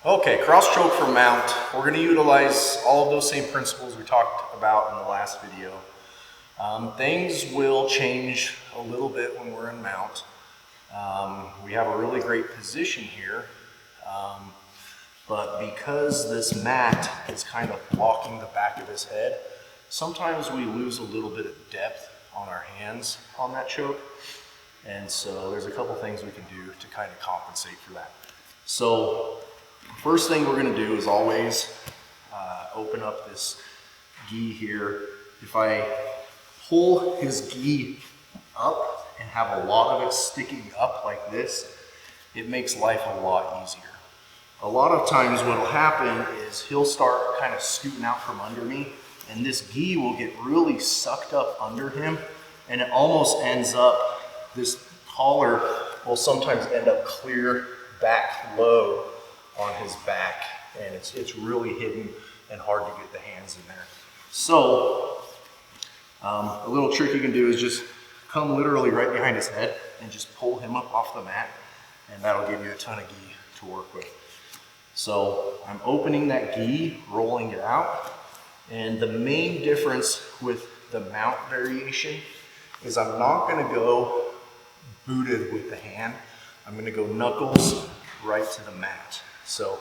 Okay, cross choke for mount. We're going to utilize all of those same principles we talked about in the last video. Things will change a little bit when we're in mount. We have a really great position here, but because this mat is kind of blocking the back of his head, sometimes we lose a little bit of depth on our hands on that choke. And so there's a couple things we can do to kind of compensate for that. So first thing we're going to do is always open up this gi here. If I pull his gi up and have a lot of it sticking up like this, it makes life a lot easier. A lot of times what will happen is he'll start kind of scooting out from under me, and this gi will get really sucked up under him, and it almost ends up, this collar will sometimes end up clear back low on his back, and it's really hidden and hard to get the hands in there. So a little trick you can do is just come literally right behind his head and just pull him up off the mat, and that'll give you a ton of gi to work with. So I'm opening that gi, rolling it out, and the main difference with the mount variation is I'm not going to go booted with the hand. I'm going to go knuckles right to the mat. So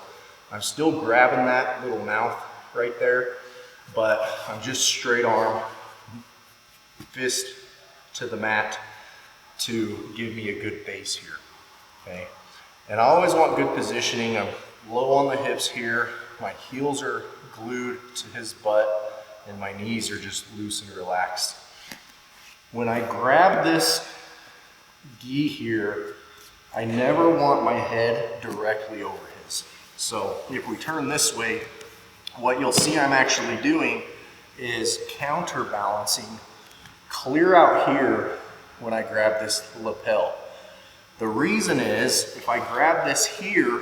I'm still grabbing that little mouth right there, but I'm just straight arm, fist to the mat to give me a good base here, okay? And I always want good positioning. I'm low on the hips here. My heels are glued to his butt and my knees are just loose and relaxed. When I grab this gi here, I never want my head directly over his. So if we turn this way, what you'll see I'm actually doing is counterbalancing clear out here when I grab this lapel. The reason is if I grab this here,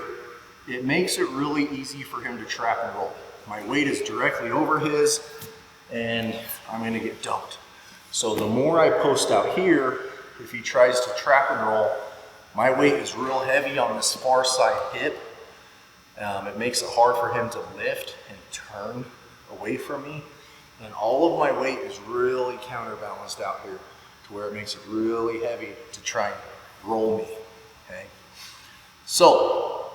it makes it really easy for him to trap and roll. My weight is directly over his and I'm going to get dumped. So the more I post out here, if he tries to trap and roll, my weight is real heavy on this far side hip. It makes it hard for him to lift and turn away from me. And all of my weight is really counterbalanced out here to where it makes it really heavy to try and roll me, okay? So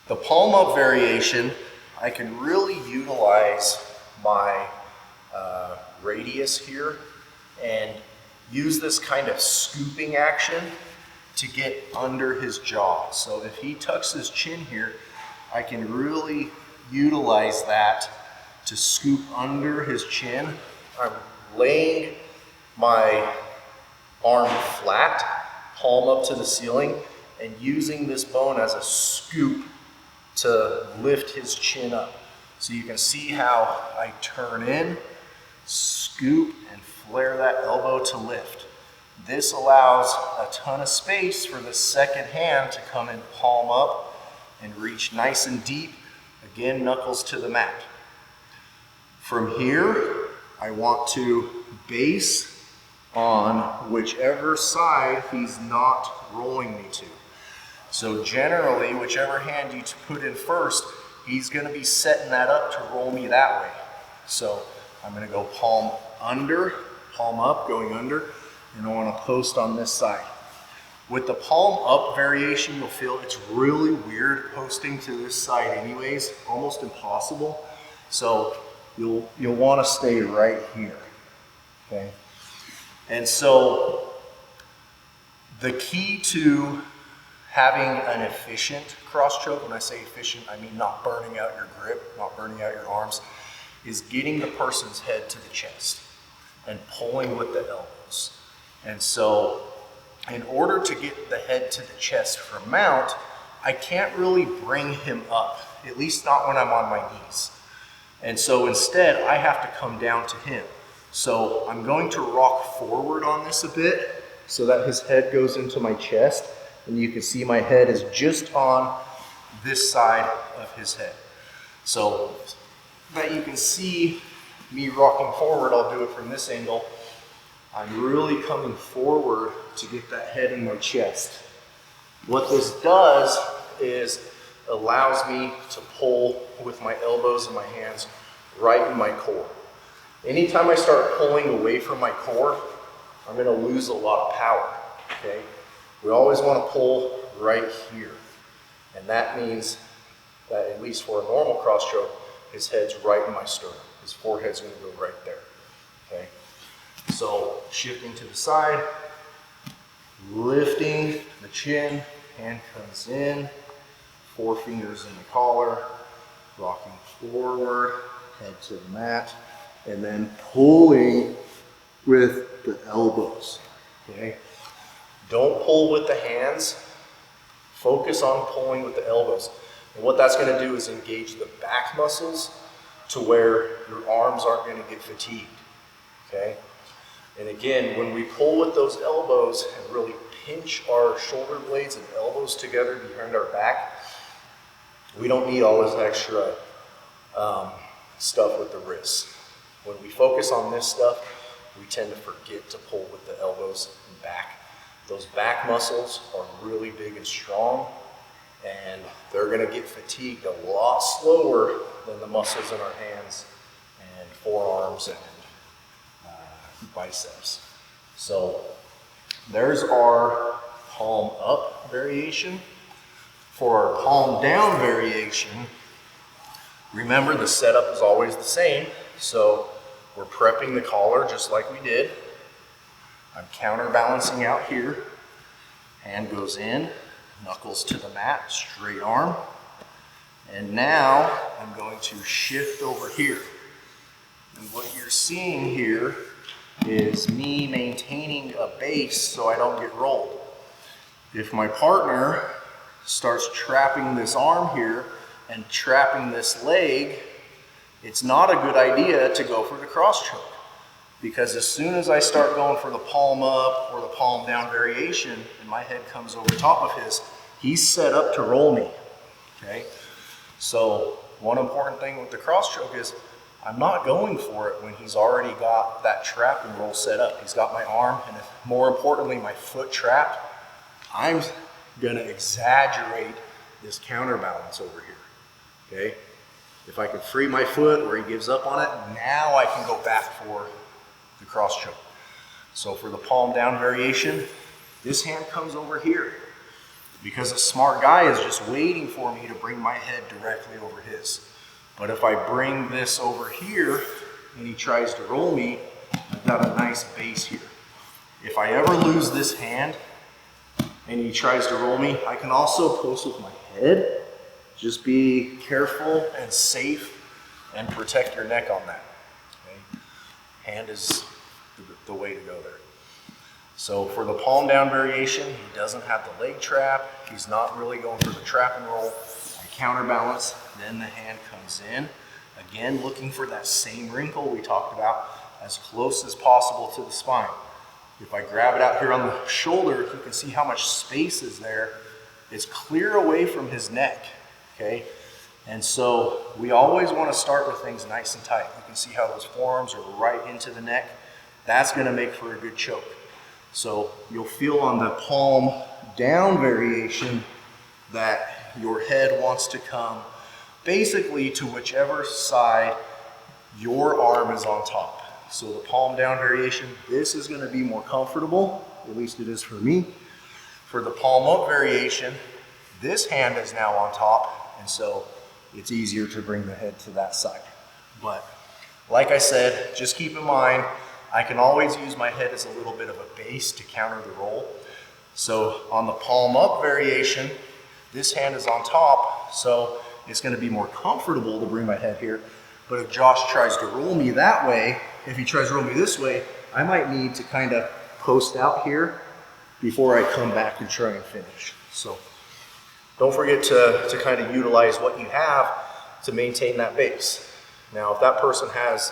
the palm up variation, I can really utilize my radius here and use this kind of scooping action to get under his jaw. So if he tucks his chin here, I can really utilize that to scoop under his chin. I'm laying my arm flat, palm up to the ceiling, and using this bone as a scoop to lift his chin up. So you can see how I turn in, scoop, and flare that elbow to lift. This allows a ton of space for the second hand to come in palm up and reach nice and deep. Again, knuckles to the mat. From here, I want to base on whichever side he's not rolling me to. So generally, whichever hand you put in first, he's going to be setting that up to roll me that way. So I'm going to go palm under, palm up, going under, and I want to post on this side. With the palm up variation, you'll feel it's really weird posting to this side anyways, almost impossible. So you'll want to stay right here, okay? And so the key to having an efficient cross choke, when I say efficient, I mean not burning out your grip, not burning out your arms, is getting the person's head to the chest and pulling with the elbows. And so in order to get the head to the chest for mount, I can't really bring him up, at least not when I'm on my knees. And so instead, I have to come down to him. So I'm going to rock forward on this a bit so that his head goes into my chest, and you can see my head is just on this side of his head. So that you can see me rocking forward, I'll do it from this angle. I'm really coming forward to get that head in my chest. What this does is allows me to pull with my elbows and my hands right in my core. Anytime I start pulling away from my core, I'm gonna lose a lot of power, okay? We always wanna pull right here. And that means that at least for a normal cross choke, his head's right in my sternum. His forehead's gonna go right there, okay? So shifting to the side, lifting the chin, hand comes in, 4 fingers in the collar, rocking forward, head to the mat, and then pulling with the elbows, okay? Don't pull with the hands, focus on pulling with the elbows. And what that's gonna do is engage the back muscles to where your arms aren't gonna get fatigued, okay? And again, when we pull with those elbows and really pinch our shoulder blades and elbows together behind our back, we don't need all this extra stuff with the wrists. When we focus on this stuff, we tend to forget to pull with the elbows and back. Those back muscles are really big and strong, and they're gonna get fatigued a lot slower than the muscles in our hands and forearms and biceps. So there's our palm up variation. For our palm down variation, remember the setup is always the same. So we're prepping the collar just like we did. I'm counterbalancing out here. Hand goes in, knuckles to the mat, straight arm. And now I'm going to shift over here. And what you're seeing here is me maintaining a base so I don't get rolled. If my partner starts trapping this arm here and trapping this leg, it's not a good idea to go for the cross choke. Because as soon as I start going for the palm up or the palm down variation and my head comes over top of his, he's set up to roll me, okay? So one important thing with the cross choke is I'm not going for it when he's already got that trap and roll set up. He's got my arm and more importantly, my foot trapped. I'm gonna exaggerate this counterbalance over here, okay? If I can free my foot where he gives up on it, now I can go back for the cross choke. So for the palm down variation, this hand comes over here because a smart guy is just waiting for me to bring my head directly over his. But if I bring this over here and he tries to roll me, I've got a nice base here. If I ever lose this hand and he tries to roll me, I can also post with my head. Just be careful and safe and protect your neck on that. Okay? Hand is the way to go there. So for the palm down variation, he doesn't have the leg trap. He's not really going for the trap and roll. I counterbalance, then the hand comes in. Again, looking for that same wrinkle we talked about, as close as possible to the spine. If I grab it out here on the shoulder, you can see how much space is there. It's clear away from his neck, okay? And so we always want to start with things nice and tight. You can see how those forearms are right into the neck. That's going to make for a good choke. So you'll feel on the palm down variation that your head wants to come basically to whichever side your arm is on top. So the palm down variation, this is going to be more comfortable, at least it is for me. For the palm up variation, this hand is now on top, and so it's easier to bring the head to that side. But like I said, just keep in mind, I can always use my head as a little bit of a base to counter the roll. So on the palm up variation, this hand is on top, so it's going to be more comfortable to bring my head here. But if Josh tries to roll me that way, if he tries to roll me this way, I might need to kind of post out here before I come back and try and finish. So don't forget to kind of utilize what you have to maintain that base. Now, if that person has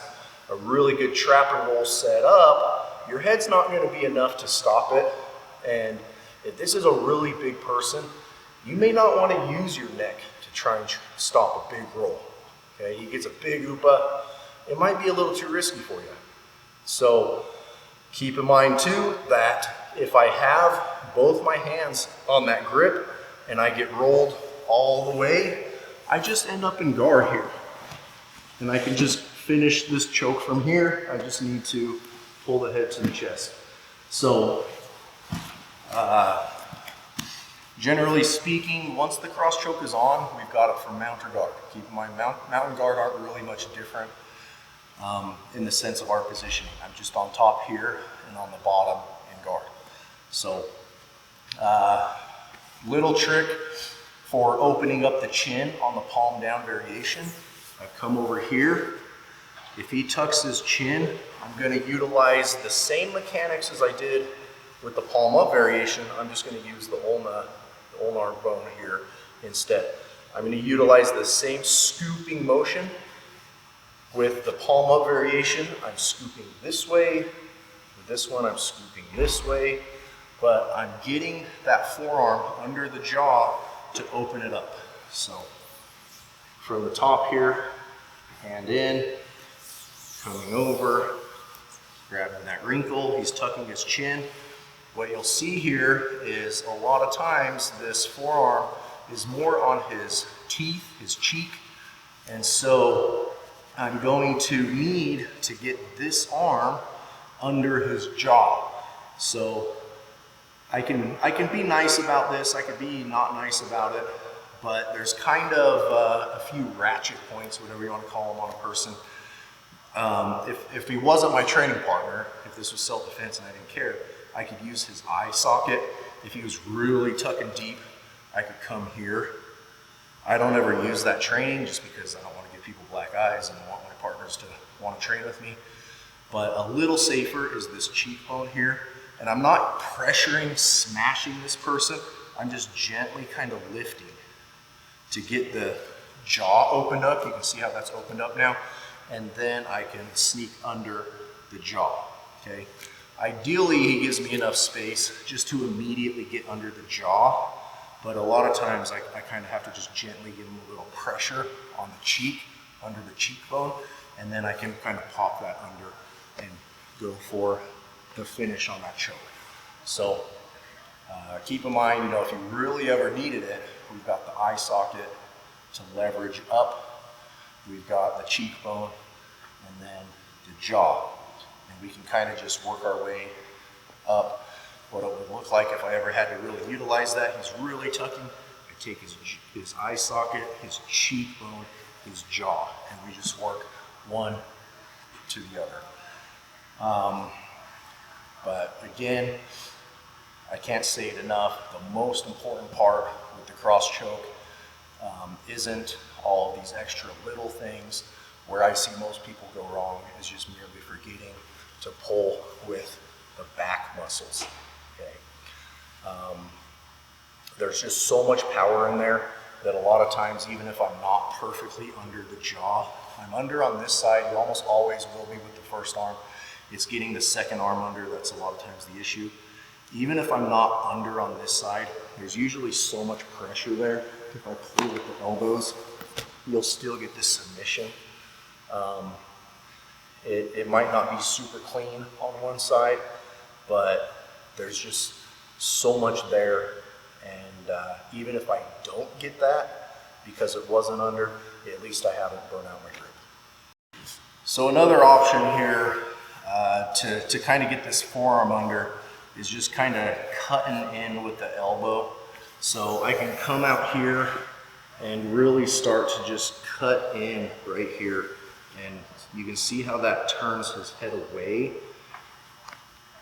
a really good trap and roll set up, your head's not going to be enough to stop it. And if this is a really big person, you may not want to use your neck to try and stop a big roll. Okay, he gets a big upa, it might be a little too risky for you. So keep in mind too that if I have both my hands on that grip and I get rolled all all the way, I just end up in guard here. And I can just finish this choke from here. I just need to pull the head to the chest. So, generally speaking, once the cross choke is on, we've got it for mount or guard. Keep in mind, mount and guard aren't really much different in the sense of our positioning. I'm just on top here and on the bottom in guard. So, little trick for opening up the chin on the palm down variation. I come over here. If he tucks his chin, I'm going to utilize the same mechanics as I did with the palm up variation. I'm just going to use the ulnar bone here instead. I'm going to utilize the same scooping motion. With the palm up variation, I'm scooping this way. With this one, I'm scooping this way. But I'm getting that forearm under the jaw to open it up. So from the top here, hand in, coming over, grabbing that wrinkle, he's tucking his chin. What you'll see here is a lot of times this forearm is more on his teeth, his cheek, and so I'm going to need to get this arm under his jaw. So I can be nice about this, I could be not nice about it, but there's kind of a few ratchet points, whatever you want to call them, on a person. If he wasn't my training partner, if this was self-defense and I didn't care, I could use his eye socket. If he was really tucking deep, I could come here. I don't ever use that training just because I don't want to give people black eyes and I want my partners to want to train with me. But a little safer is this cheekbone here. And I'm not pressuring, smashing this person. I'm just gently kind of lifting to get the jaw opened up. You can see how that's opened up now. And then I can sneak under the jaw, okay? Ideally, he gives me enough space just to immediately get under the jaw, but a lot of times I kind of have to just gently give him a little pressure on the cheek, under the cheekbone, and then I can kind of pop that under and go for the finish on that choke. So keep in mind, you know, if you really ever needed it, we've got the eye socket to leverage up, we've got the cheekbone, and then the jaw. And we can kind of just work our way up. What it would look like if I ever had to really utilize that, he's really tucking. I take his eye socket, his cheekbone, his jaw, and we just work one to the other. But again, I can't say it enough, the most important part with the cross choke isn't all of these extra little things. Where I see most people go wrong is just merely forgetting to pull with the back muscles, okay? There's just so much power in there that a lot of times, even if I'm not perfectly under the jaw, I'm under on this side, you almost always will be with the first arm. It's getting the second arm under that's a lot of times the issue. Even if I'm not under on this side, there's usually so much pressure there. If I pull with the elbows, you'll still get this submission. It might not be super clean on one side, but there's just so much there. And even if I don't get that, because it wasn't under, at least I haven't burnt out my grip. So another option here to kind of get this forearm under is just kind of cutting in with the elbow. So I can come out here and really start to just cut in right here. And you can see how that turns his head away.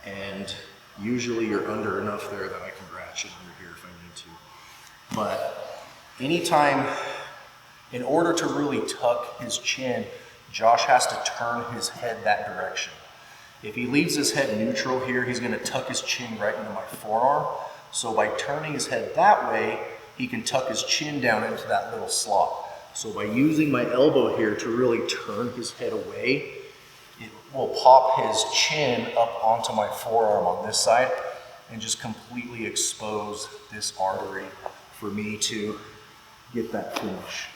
And usually you're under enough there that I can ratchet under here if I need to. But anytime, in order to really tuck his chin, Josh has to turn his head that direction. If he leaves his head neutral here, he's going to tuck his chin right into my forearm. So by turning his head that way, he can tuck his chin down into that little slot. So by using my elbow here to really turn his head away, it will pop his chin up onto my forearm on this side and just completely expose this artery for me to get that finish.